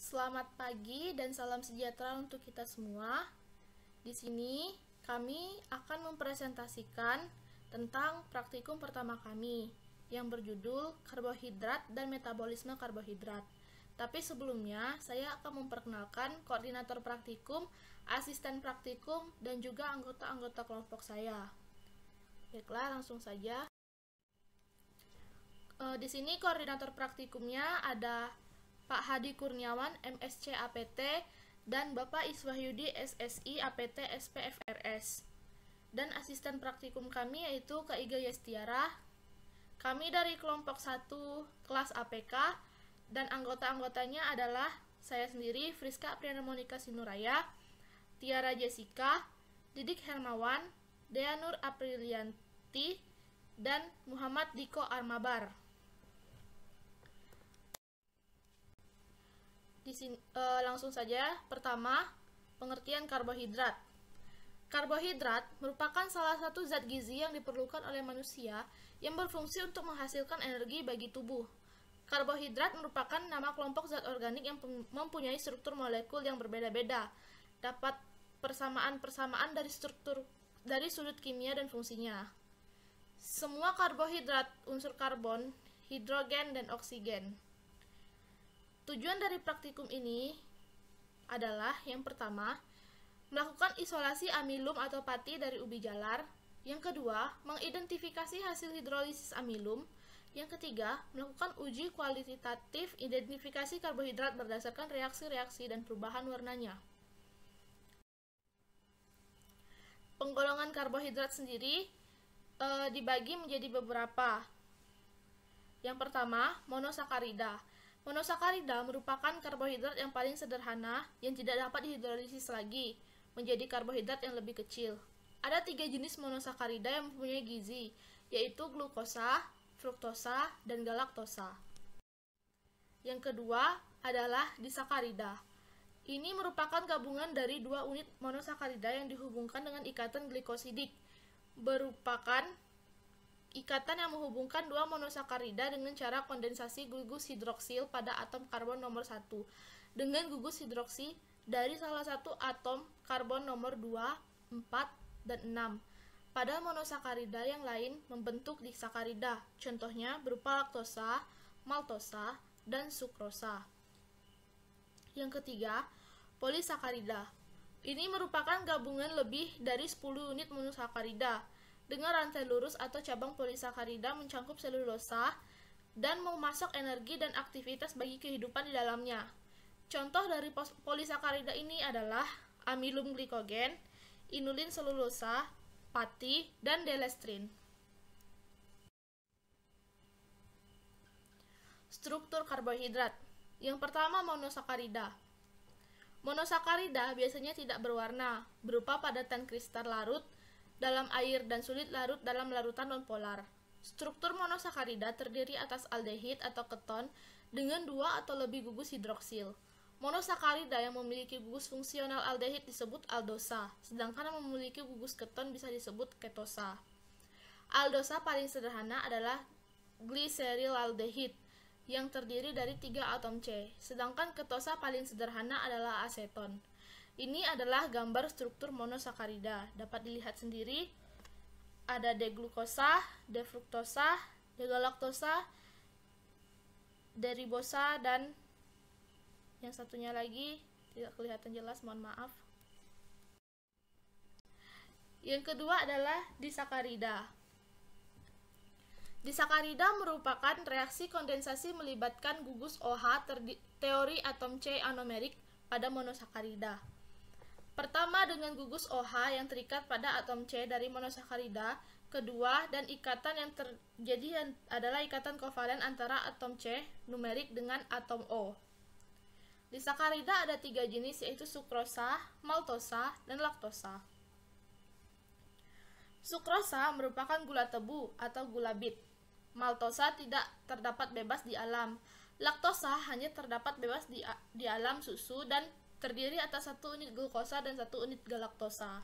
Selamat pagi dan salam sejahtera untuk kita semua. Di sini kami akan mempresentasikan tentang praktikum pertama kami yang berjudul karbohidrat dan metabolisme karbohidrat. Tapi sebelumnya saya akan memperkenalkan koordinator praktikum, asisten praktikum, dan juga anggota-anggota kelompok saya. Baiklah, langsung saja. Di sini koordinator praktikumnya ada Pak Hadi Kurniawan, MSc APT, dan Bapak Iswahyudi, SSI APT SPFRS. Dan asisten praktikum kami yaitu Kak Iga Yestiara. Kami dari kelompok 1 kelas APK, dan anggota-anggotanya adalah saya sendiri, Friska Apriana Monika Sinuraya, Tiara Jessica, Didik Hermawan, Dea Nur Aprilianti, dan Muhammad Diko Armabar. Di sini, langsung saja. Pertama, pengertian karbohidrat. Karbohidrat merupakan salah satu zat gizi yang diperlukan oleh manusia yang berfungsi untuk menghasilkan energi bagi tubuh. Karbohidrat merupakan nama kelompok zat organik yang mempunyai struktur molekul yang berbeda-beda. Dapat persamaan-persamaan dari sudut kimia dan fungsinya. Semua karbohidrat unsur karbon, hidrogen, dan oksigen. Tujuan dari praktikum ini adalah yang pertama, melakukan isolasi amilum atau pati dari ubi jalar. Yang kedua, mengidentifikasi hasil hidrolisis amilum. Yang ketiga, melakukan uji kualitatif identifikasi karbohidrat berdasarkan reaksi-reaksi dan perubahan warnanya. Penggolongan karbohidrat sendiri dibagi menjadi beberapa. Yang pertama, monosakarida. Monosakarida merupakan karbohidrat yang paling sederhana yang tidak dapat dihidrolisis lagi menjadi karbohidrat yang lebih kecil. Ada 3 jenis monosakarida yang mempunyai gizi, yaitu glukosa, fruktosa, dan galaktosa. Yang kedua adalah disakarida. Ini merupakan gabungan dari 2 unit monosakarida yang dihubungkan dengan ikatan glikosidik, merupakan ikatan yang menghubungkan 2 monosakarida dengan cara kondensasi gugus hidroksil pada atom karbon nomor 1 dengan gugus hidroksi dari salah satu atom karbon nomor 2, 4, dan 6. Pada monosakarida yang lain membentuk disakarida, contohnya berupa laktosa, maltosa, dan sukrosa. Yang ketiga, polisakarida. Ini merupakan gabungan lebih dari 10 unit monosakarida dengan rantai lurus atau cabang polisakarida mencangkup selulosa dan memasok energi dan aktivitas bagi kehidupan di dalamnya. Contoh dari polisakarida ini adalah amilum glikogen, inulin selulosa, pati, dan delestrin. Struktur karbohidrat. Yang pertama, monosakarida. Monosakarida biasanya tidak berwarna, berupa padatan kristal larut dalam air dan sulit larut dalam larutan nonpolar. Struktur monosakarida terdiri atas aldehid atau keton dengan 2 atau lebih gugus hidroksil. Monosakarida yang memiliki gugus fungsional aldehid disebut aldosa, sedangkan yang memiliki gugus keton bisa disebut ketosa. Aldosa paling sederhana adalah glycerylaldehid yang terdiri dari 3 atom C, sedangkan ketosa paling sederhana adalah aseton. Ini adalah gambar struktur monosakarida. Dapat dilihat sendiri, ada D-glukosa, D-fruktosa, D-galaktosa, D-ribosa, dan yang satunya lagi tidak kelihatan jelas, mohon maaf. Yang kedua adalah disakarida. Disakarida merupakan reaksi kondensasi melibatkan gugus OH teori atom C anomerik pada monosakarida. Pertama dengan gugus OH yang terikat pada atom C dari monosakarida, kedua dan ikatan yang terjadi adalah ikatan kovalen antara atom C numerik dengan atom O. Di sakarida ada 3 jenis yaitu sukrosa, maltosa, dan laktosa. Sukrosa merupakan gula tebu atau gula bit. Maltosa tidak terdapat bebas di alam. Laktosa hanya terdapat bebas di alam susu dan terdiri atas 1 unit glukosa dan 1 unit galaktosa.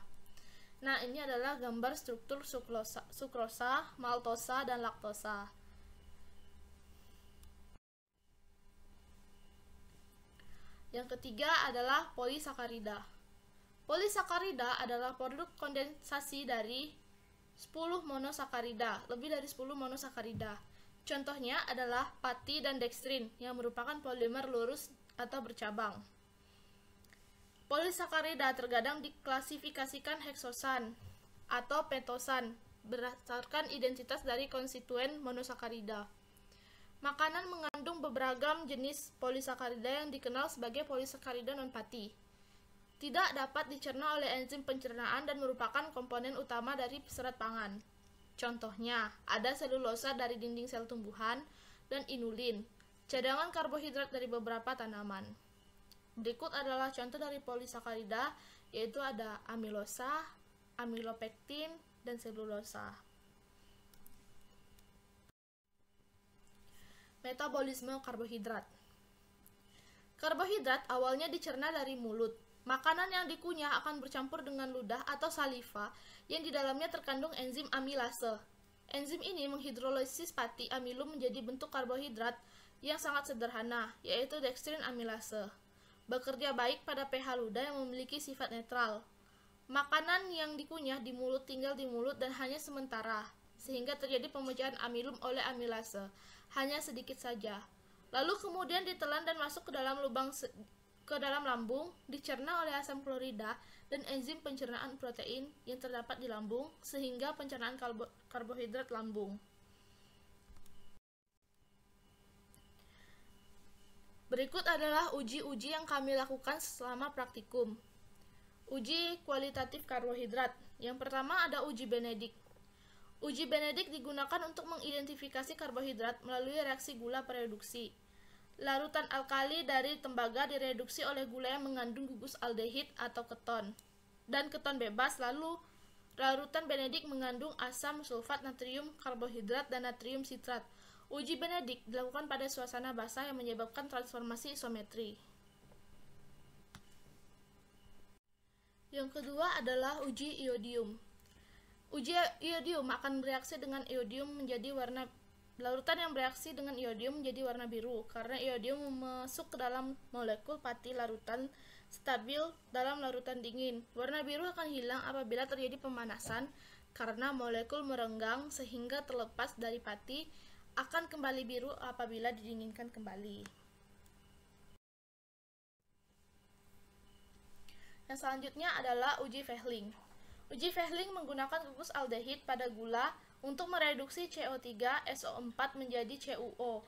Nah, ini adalah gambar struktur sukrosa, maltosa, dan laktosa. Yang ketiga adalah polisakarida. Polisakarida adalah produk kondensasi dari 10 monosakarida, lebih dari 10 monosakarida. Contohnya adalah pati dan dextrin yang merupakan polimer lurus atau bercabang. Polisakarida terkadang diklasifikasikan heksosan atau pentosan berdasarkan identitas dari konstituen monosakarida. Makanan mengandung beragam jenis polisakarida yang dikenal sebagai polisakarida non-pati. Tidak dapat dicerna oleh enzim pencernaan dan merupakan komponen utama dari serat pangan. Contohnya, ada selulosa dari dinding sel tumbuhan dan inulin, cadangan karbohidrat dari beberapa tanaman. Berikut adalah contoh dari polisakarida, yaitu ada amilosa, amilopektin, dan selulosa. Metabolisme karbohidrat. Karbohidrat awalnya dicerna dari mulut. Makanan yang dikunyah akan bercampur dengan ludah atau saliva yang di dalamnya terkandung enzim amilase. Enzim ini menghidrolisis pati amilum menjadi bentuk karbohidrat yang sangat sederhana, yaitu dextrin amilase. Bekerja baik pada pH ludah yang memiliki sifat netral. Makanan yang dikunyah di mulut tinggal di mulut dan hanya sementara, sehingga terjadi pemecahan amilum oleh amilase, hanya sedikit saja. Lalu kemudian ditelan dan masuk ke dalam lambung, dicerna oleh asam klorida dan enzim pencernaan protein yang terdapat di lambung, sehingga pencernaan karbohidrat lambung. Berikut adalah uji-uji yang kami lakukan selama praktikum. Uji kualitatif karbohidrat. Yang pertama ada uji Benedict. Uji Benedict digunakan untuk mengidentifikasi karbohidrat melalui reaksi gula pereduksi. Larutan alkali dari tembaga direduksi oleh gula yang mengandung gugus aldehid atau keton dan keton bebas, lalu larutan Benedict mengandung asam sulfat natrium karbohidrat dan natrium sitrat. Uji Benedict dilakukan pada suasana basah yang menyebabkan transformasi isometri. Yang kedua adalah uji iodium. Uji iodium akan bereaksi dengan iodium menjadi warna larutan yang bereaksi dengan iodium menjadi warna biru karena iodium masuk ke dalam molekul pati larutan stabil dalam larutan dingin. Warna biru akan hilang apabila terjadi pemanasan karena molekul merenggang sehingga terlepas dari pati akan kembali biru apabila didinginkan kembali. Yang selanjutnya adalah uji Fehling. Uji Fehling menggunakan gugus aldehid pada gula untuk mereduksi CO3 SO4 menjadi CuO.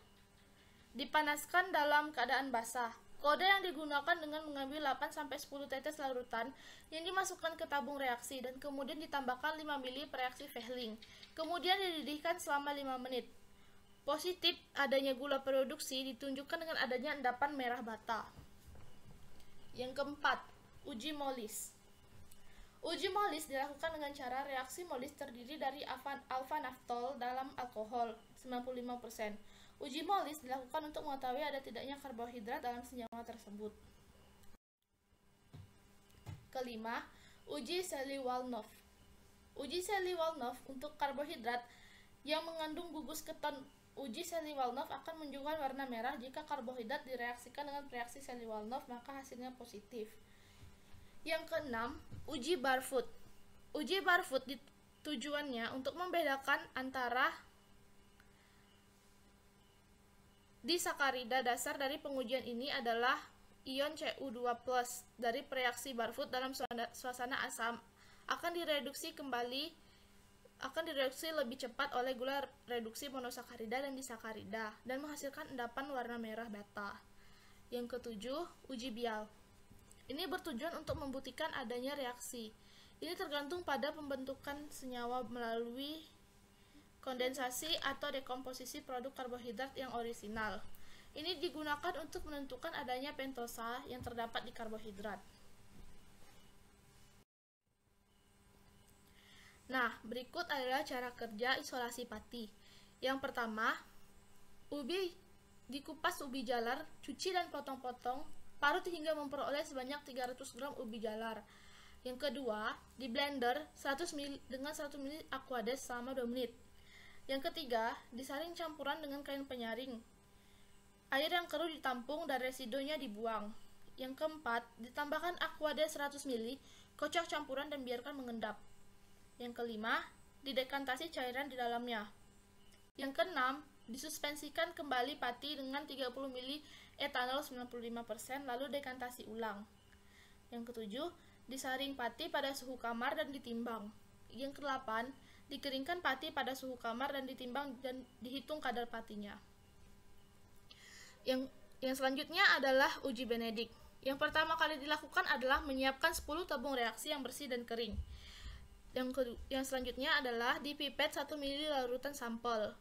Dipanaskan dalam keadaan basah. Kode yang digunakan dengan mengambil 8-10 tetes larutan yang dimasukkan ke tabung reaksi dan kemudian ditambahkan 5 ml per reaksi Fehling. Kemudian dididihkan selama 5 menit. Positif adanya gula produksi ditunjukkan dengan adanya endapan merah bata. Yang keempat, uji Molis. Uji Molis dilakukan dengan cara reaksi Molis terdiri dari alfa-naftol dalam alkohol 95%. Uji Molis dilakukan untuk mengetahui ada tidaknya karbohidrat dalam senyawa tersebut. Kelima, uji Seliwalnov. Uji Seliwalnov untuk karbohidrat yang mengandung gugus keton. Uji Seliwalnov akan menunjukkan warna merah jika karbohidrat direaksikan dengan reaksi Seliwalnov, maka hasilnya positif. Yang keenam, uji Barfoot. Uji Barfoot tujuannya untuk membedakan antara disakarida. Dasar dari pengujian ini adalah ion Cu2+ dari reaksi Barfoot dalam suasana asam akan direduksi lebih cepat oleh gula reduksi monosakarida dan disakarida dan menghasilkan endapan warna merah bata. Yang ketujuh, uji Bial. Ini bertujuan untuk membuktikan adanya reaksi. Ini tergantung pada pembentukan senyawa melalui kondensasi atau dekomposisi produk karbohidrat yang orisinal. Ini digunakan untuk menentukan adanya pentosa yang terdapat di karbohidrat. Nah, berikut adalah cara kerja isolasi pati. Yang pertama, dikupas ubi jalar, cuci dan potong-potong, parut hingga memperoleh sebanyak 300 gram ubi jalar. Yang kedua, di blender 100 ml dengan 100 ml Aquades selama 2 menit. Yang ketiga, disaring campuran dengan kain penyaring. Air yang keruh ditampung dan residunya dibuang. Yang keempat, ditambahkan aqua D 100 ml, kocok campuran dan biarkan mengendap. Yang kelima, didekantasi cairan di dalamnya. Yang keenam, disuspensikan kembali pati dengan 30 ml etanol 95% lalu dekantasi ulang. Yang ketujuh, disaring pati pada suhu kamar dan ditimbang. Yang kedelapan, dikeringkan pati pada suhu kamar dan ditimbang dan dihitung kadar patinya. Yang selanjutnya adalah uji Benedict. Yang pertama kali dilakukan adalah menyiapkan 10 tabung reaksi yang bersih dan kering. Yang selanjutnya adalah dipipet 1 ml larutan sampel.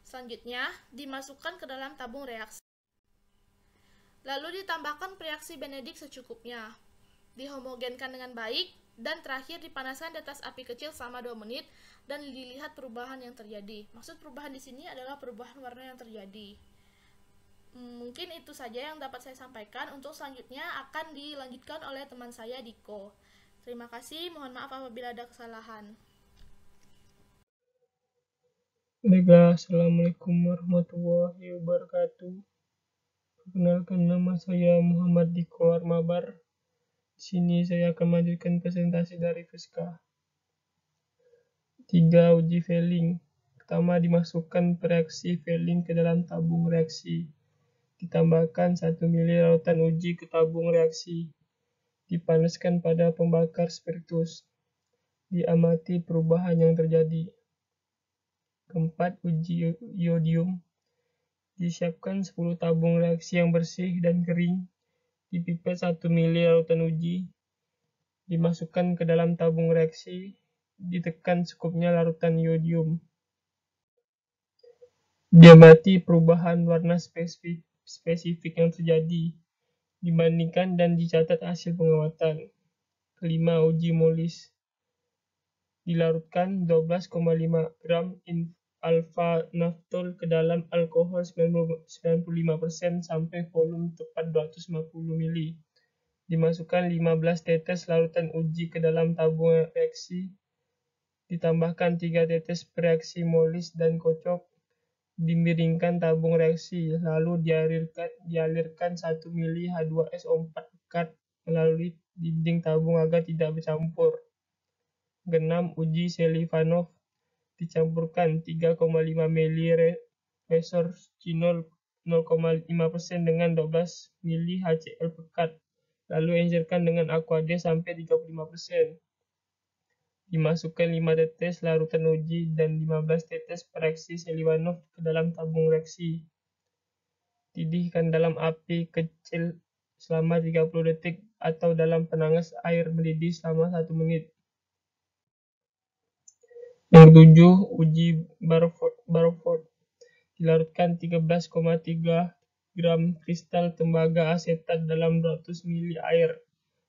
Selanjutnya, dimasukkan ke dalam tabung reaksi. Lalu ditambahkan reaksi Benedict secukupnya. Dihomogenkan dengan baik, dan terakhir dipanaskan di atas api kecil selama 2 menit dan dilihat perubahan yang terjadi. Maksud perubahan di sini adalah perubahan warna yang terjadi. Mungkin itu saja yang dapat saya sampaikan. Untuk selanjutnya akan dilanjutkan oleh teman saya Diko. Terima kasih, mohon maaf apabila ada kesalahan. Baiklah, Assalamualaikum warahmatullahi wabarakatuh. Perkenalkan, nama saya Muhammad Diko Armabar. Di sini saya akan melanjutkan presentasi dari Fiska. 3. Uji Failing. Pertama, dimasukkan reaksi Failing ke dalam tabung reaksi. Ditambahkan 1 ml larutan uji ke tabung reaksi. Dipanaskan pada pembakar spiritus. Diamati perubahan yang terjadi. Keempat, uji iodium. Disiapkan 10 tabung reaksi yang bersih dan kering. Dipipet 1 ml larutan uji. Dimasukkan ke dalam tabung reaksi. Ditekan secukupnya larutan iodium. Diamati perubahan warna spesifik yang terjadi. Dibandingkan dan dicatat hasil pengamatan. Kelima, uji molis. Dilarutkan 12,5 gram alfa naftol ke dalam alkohol 95% sampai volume tepat 250 ml. Dimasukkan 15 tetes larutan uji ke dalam tabung reaksi. Ditambahkan 3 tetes reaksi molis dan kocok. Dimiringkan tabung reaksi, lalu dialirkan 1 ml H2SO4 pekat melalui dinding tabung agar tidak bercampur. 6. Uji Selivanov. Dicampurkan 3,5 ml resorcinol 0,5% dengan 12 ml HCl pekat, lalu encerkan dengan aqua D sampai 35%. Dimasukkan 5 tetes larutan uji dan 15 tetes reaksi Selivanov ke dalam tabung reaksi. Didihkan dalam api kecil selama 30 detik atau dalam penangas air mendidih selama 1 menit. Yang ketujuh, uji Barford. Dilarutkan 13,3 gram kristal tembaga asetat dalam 200 ml air.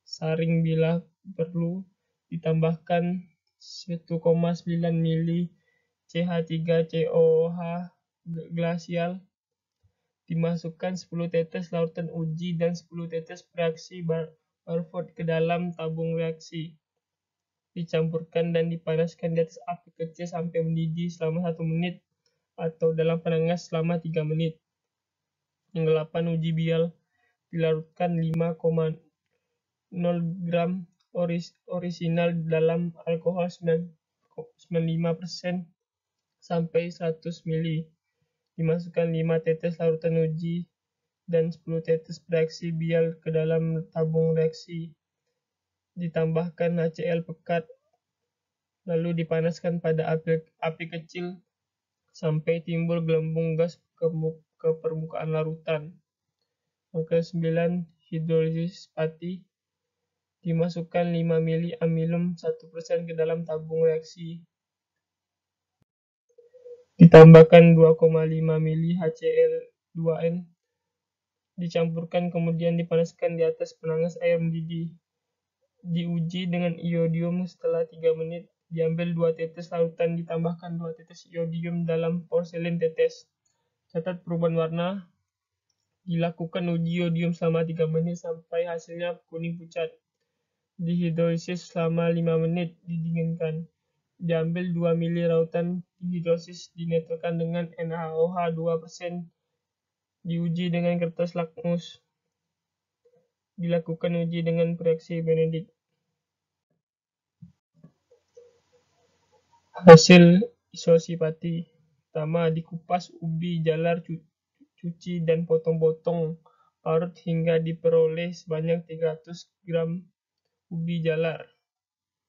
Saring bila perlu. Ditambahkan 1,9 ml CH3COOH glasial. Dimasukkan 10 tetes larutan uji dan 10 tetes reaksi Barford ke dalam tabung reaksi. Dicampurkan dan dipanaskan di atas api kecil sampai mendidih selama 1 menit atau dalam penangas selama 3 menit. Yang 8, uji Bial. Dilarutkan 5,0 gram orisinal dalam alkohol 95% sampai 100 ml. Dimasukkan 5 tetes larutan uji dan 10 tetes reaksi Bial ke dalam tabung reaksi. Ditambahkan HCl pekat, lalu dipanaskan pada api kecil sampai timbul gelembung gas ke permukaan larutan. Yang ke-9, hidrolisis pati. Dimasukkan 5 ml amilum 1% ke dalam tabung reaksi. Ditambahkan 2,5 ml HCl2n. Dicampurkan kemudian dipanaskan di atas penangas air mendidih. Diuji dengan iodium setelah 3 menit. Diambil 2 tetes larutan, ditambahkan 2 tetes iodium dalam porselen tetes. Catat perubahan warna. Dilakukan uji iodium selama 3 menit sampai hasilnya kuning pucat. Dihidrolisis selama 5 menit, didinginkan. Diambil 2 ml larutan dihidrolisis, dinetralkan dengan NaOH 2%. Diuji dengan kertas lakmus. dilakukan uji dengan reaksi Benedict. Hasil isolasi pati. Pertama, dikupas ubi jalar, cuci dan potong-potong parut hingga diperoleh sebanyak 300 gram ubi jalar.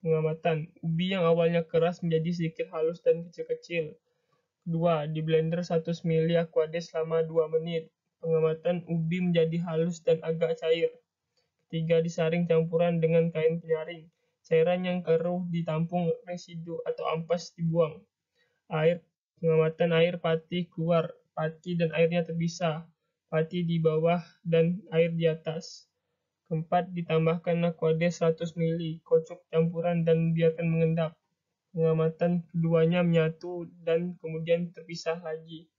Pengamatan. Ubi yang awalnya keras menjadi sedikit halus dan kecil-kecil. Kedua, di blender 100 ml Aquades selama 2 menit. Pengamatan ubi menjadi halus dan agak cair. Ketiga, disaring campuran dengan kain penyaring. Cairan yang keruh ditampung, residu atau ampas dibuang. Air. Pengamatan air pati keluar, pati dan airnya terpisah. Pati di bawah dan air di atas. Keempat, ditambahkan Aquades 100 ml, kocok campuran dan biarkan mengendap. Pengamatan keduanya menyatu dan kemudian terpisah lagi.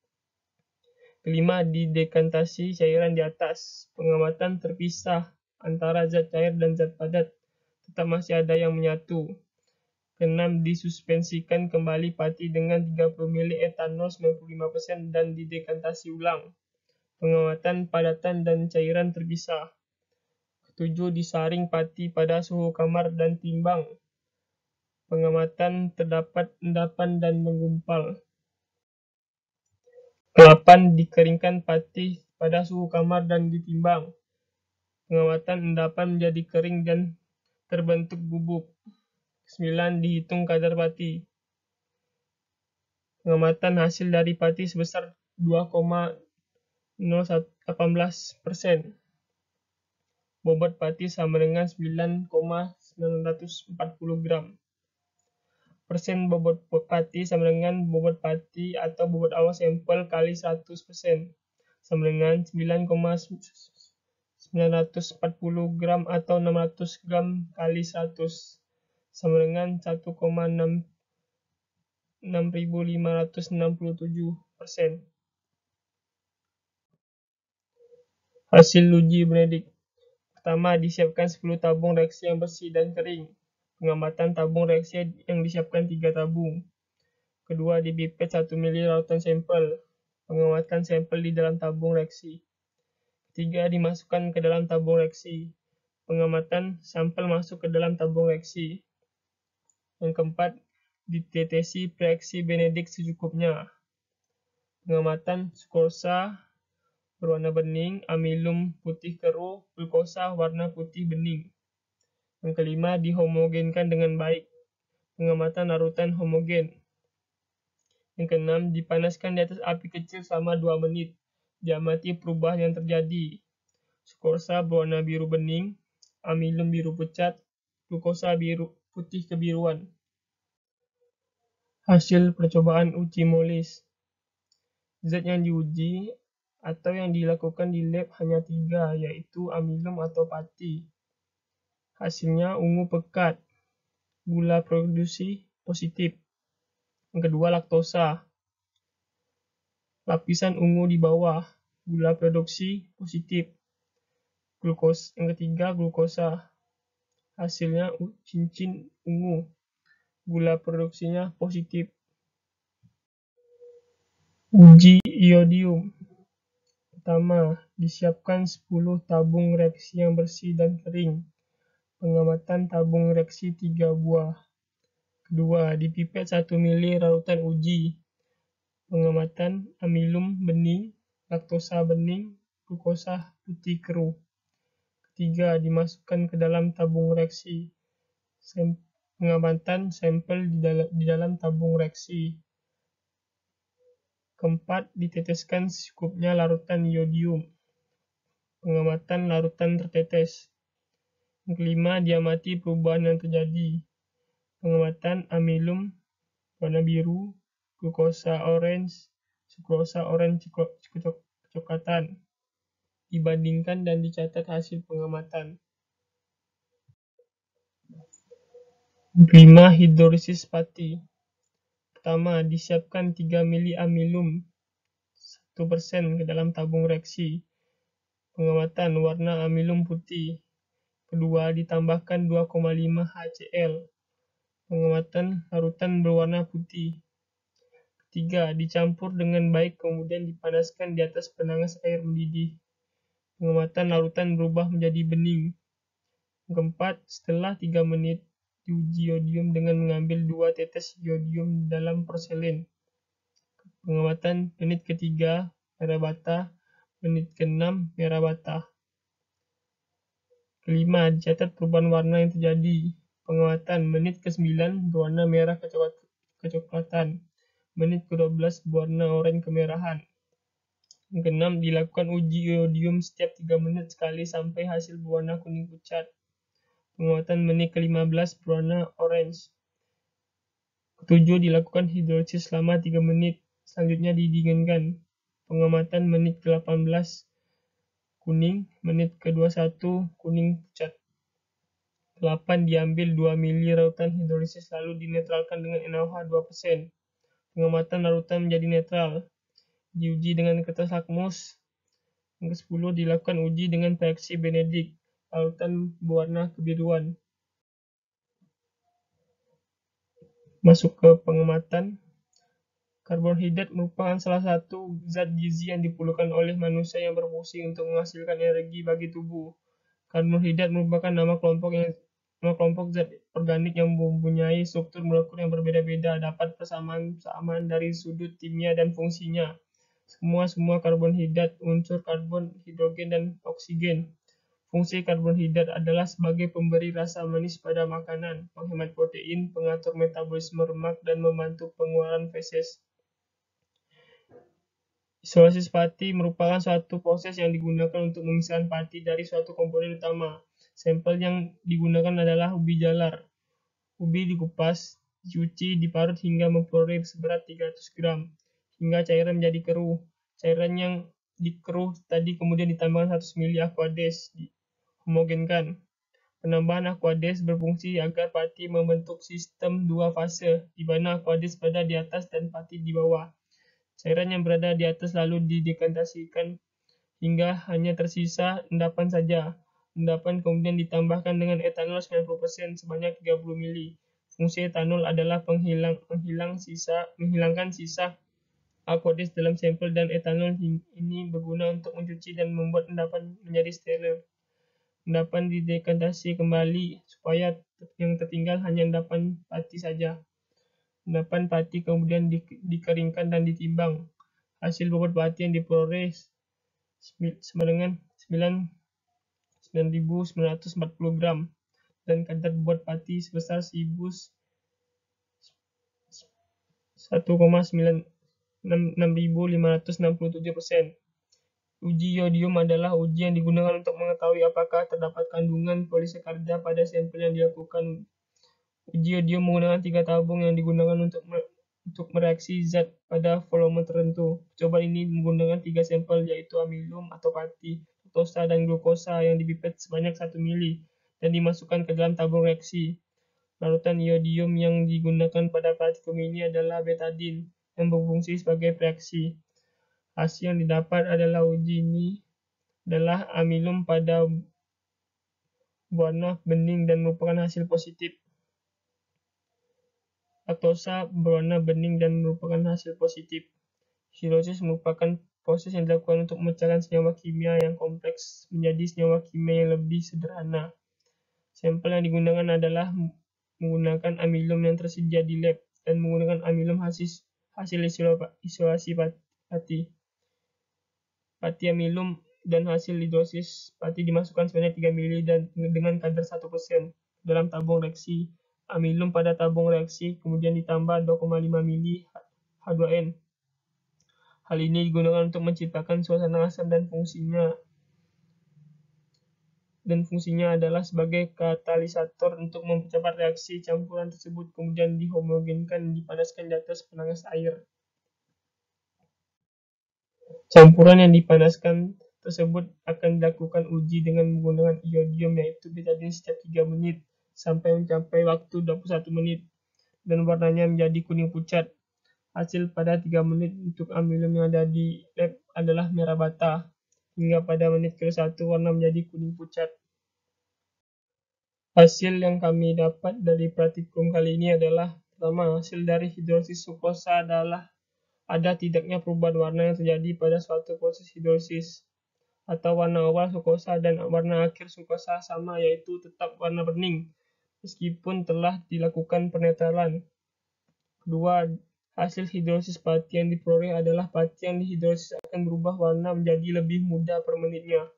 Kelima, didekantasi cairan di atas. Pengamatan terpisah antara zat cair dan zat padat. Tetap masih ada yang menyatu. Keenam, disuspensikan kembali pati dengan 30 ml etanol 95% dan didekantasi ulang. Pengamatan padatan dan cairan terpisah. Ketujuh, disaring pati pada suhu kamar dan timbang. Pengamatan terdapat endapan dan menggumpal. Ke-8, dikeringkan pati pada suhu kamar dan ditimbang. Pengamatan endapan menjadi kering dan terbentuk bubuk. 9, dihitung kadar pati. Pengamatan hasil dari pati sebesar 2,018%. Bobot pati sama dengan 9,940 gram. Persen bobot pati sama dengan bobot pati atau bobot awal sampel kali 100% sama dengan 9,940 gram atau 600 gram kali 100 sama dengan 1,6567%. Hasil uji Benedict. Pertama, disiapkan 10 tabung reaksi yang bersih dan kering. Pengamatan tabung reaksi yang disiapkan 3 tabung. Kedua, dipipet 1 ml lautan sampel. Pengamatan sampel di dalam tabung reaksi. Ketiga, dimasukkan ke dalam tabung reaksi. Pengamatan sampel masuk ke dalam tabung reaksi. Yang keempat, ditetesi reaksi Benedict secukupnya. Pengamatan sukrosa berwarna bening, amilum putih keruh, glukosa warna putih bening. Yang kelima, dihomogenkan dengan baik. Pengamatan larutan homogen. Yang keenam, dipanaskan di atas api kecil selama 2 menit. Diamati perubahan yang terjadi. Sukrosa berwarna biru bening, amilum biru pucat, glukosa biru putih kebiruan. Hasil percobaan uji molis. Zat yang diuji atau yang dilakukan di lab hanya 3, yaitu amilum atau pati. Hasilnya ungu pekat. Gula produksi positif. Yang kedua, laktosa. Lapisan ungu di bawah. Gula produksi positif. Yang ketiga, glukosa. Hasilnya cincin ungu. Gula produksinya positif. Uji iodium. Pertama, disiapkan 10 tabung reaksi yang bersih dan kering. Pengamatan tabung reaksi 3 buah. Kedua, dipipet 1 ml larutan uji. Pengamatan amilum bening, laktosa bening, glukosa putih keruh. Ketiga, dimasukkan ke dalam tabung reaksi. Pengamatan sampel di dalam tabung reaksi. Keempat, diteteskan secukupnya larutan iodium. Pengamatan larutan tertetes. Yang kelima, diamati perubahan yang terjadi. Pengamatan amilum warna biru, glukosa orange, sukrosa orange kecoklatan. Dibandingkan dan dicatat hasil pengamatan. 5. Hidrolisis pati. Pertama, disiapkan 3 ml amilum 1% ke dalam tabung reaksi. Pengamatan warna amilum putih. Kedua, ditambahkan 2,5 HCl. Pengamatan larutan berwarna putih. Ketiga, dicampur dengan baik kemudian dipanaskan di atas penanas air mendidih. Pengamatan larutan berubah menjadi bening. Yang keempat, setelah 3 menit diuji iodium dengan mengambil 2 tetes iodium dalam porselen. Pengamatan menit ketiga, merah bata. Menit ke-6, merah bata. Kelima, dicatat perubahan warna yang terjadi. Pengamatan menit ke-9 berwarna merah kecoklatan. Menit ke-12 berwarna oranye kemerahan. Yang keenam, dilakukan uji iodium setiap 3 menit sekali sampai hasil berwarna kuning pucat. Pengamatan menit ke-15 berwarna orange. Ketujuh, dilakukan hidrolisis selama 3 menit. Selanjutnya didinginkan. Pengamatan menit ke-18 kuning, menit ke-21 kuning pucat. 8. Diambil 2 mili larutan hidrolisis lalu dinetralkan dengan NaOH 2%. Pengamatan larutan menjadi netral. Diuji dengan kertas lakmus. Yang ke-10, dilakukan uji dengan reaksi Benedict. Larutan berwarna kebiruan. Masuk ke pengamatan. Karbohidrat merupakan salah satu zat gizi yang diperlukan oleh manusia yang berfungsi untuk menghasilkan energi bagi tubuh. Karbohidrat merupakan nama kelompok zat organik yang mempunyai struktur molekul yang berbeda-beda, dapat persamaan dari sudut kimia dan fungsinya. Semua karbohidrat unsur karbon, hidrogen, dan oksigen. Fungsi karbohidrat adalah sebagai pemberi rasa manis pada makanan, penghemat protein, pengatur metabolisme lemak, dan membantu pengeluaran feses. Isolasi pati merupakan suatu proses yang digunakan untuk memisahkan pati dari suatu komponen utama. Sampel yang digunakan adalah ubi jalar. Ubi dikupas, dicuci, diparut hingga memperoleh seberat 300 gram, hingga cairan menjadi keruh. Cairan yang dikeruh tadi kemudian ditambahkan 100 ml aquades, dihomogenkan. Penambahan aquades berfungsi agar pati membentuk sistem 2 fase, di mana aquades berada di atas dan pati di bawah. Cairan yang berada di atas lalu didekantasikan hingga hanya tersisa endapan saja. Endapan kemudian ditambahkan dengan etanol 90% sebanyak 30 ml. Fungsi etanol adalah menghilangkan sisa aquades dalam sampel, dan etanol ini berguna untuk mencuci dan membuat endapan menjadi steril. Endapan didekantasi kembali supaya yang tertinggal hanya endapan pati saja. Endapan pati kemudian dikeringkan dan ditimbang. Hasil bobot pati yang diperoleh sama dengan 9.940 gram dan kadar bobot pati sebesar 1,6.567%. Uji iodium adalah uji yang digunakan untuk mengetahui apakah terdapat kandungan polisakarida pada sampel yang dilakukan. Uji iodium menggunakan 3 tabung yang digunakan untuk mereaksi zat pada volume tertentu. Percobaan ini menggunakan 3 sampel, yaitu amilum atau pati, laktosa, dan glukosa yang dipipet sebanyak 1 mili dan dimasukkan ke dalam tabung reaksi. Larutan iodium yang digunakan pada praktikum ini adalah betadine yang berfungsi sebagai reaksi. Hasil yang didapat adalah uji ini adalah amilum pada berwarna bening dan merupakan hasil positif. Laktosa berwarna bening dan merupakan hasil positif. Hidrolisis merupakan proses yang dilakukan untuk memecahkan senyawa kimia yang kompleks menjadi senyawa kimia yang lebih sederhana. Sampel yang digunakan adalah menggunakan amilum yang tersedia di lab dan menggunakan amilum hasil isolasi pati. Pati amilum dan hasil hidrolisis pati dimasukkan sebanyak 3 ml dan dengan kadar 1% dalam tabung reaksi. Amilum pada tabung reaksi kemudian ditambah 2,5 ml H2N. Hal ini digunakan untuk menciptakan suasana asam dan fungsinya adalah sebagai katalisator untuk mempercepat reaksi. Campuran tersebut kemudian dihomogenkan dan dipanaskan di atas penanas air. Campuran yang dipanaskan tersebut akan dilakukan uji dengan menggunakan iodium, yaitu betadine, setiap 3 menit sampai mencapai waktu 21 menit dan warnanya menjadi kuning pucat. Hasil pada 3 menit untuk amilum yang ada di lab adalah merah bata, hingga pada menit ke-1 warna menjadi kuning pucat. Hasil yang kami dapat dari praktikum kali ini adalah: pertama, hasil dari hidrolisis sukrosa adalah ada tidaknya perubahan warna yang terjadi pada suatu proses hidrolisis. atau warna awal sukosa dan warna akhir sukosa sama, yaitu tetap warna bening, meskipun telah dilakukan penetralan. Kedua, hasil hidrolisis pati yang diperoleh adalah pati yang dihidrolisis akan berubah warna menjadi lebih muda per menitnya.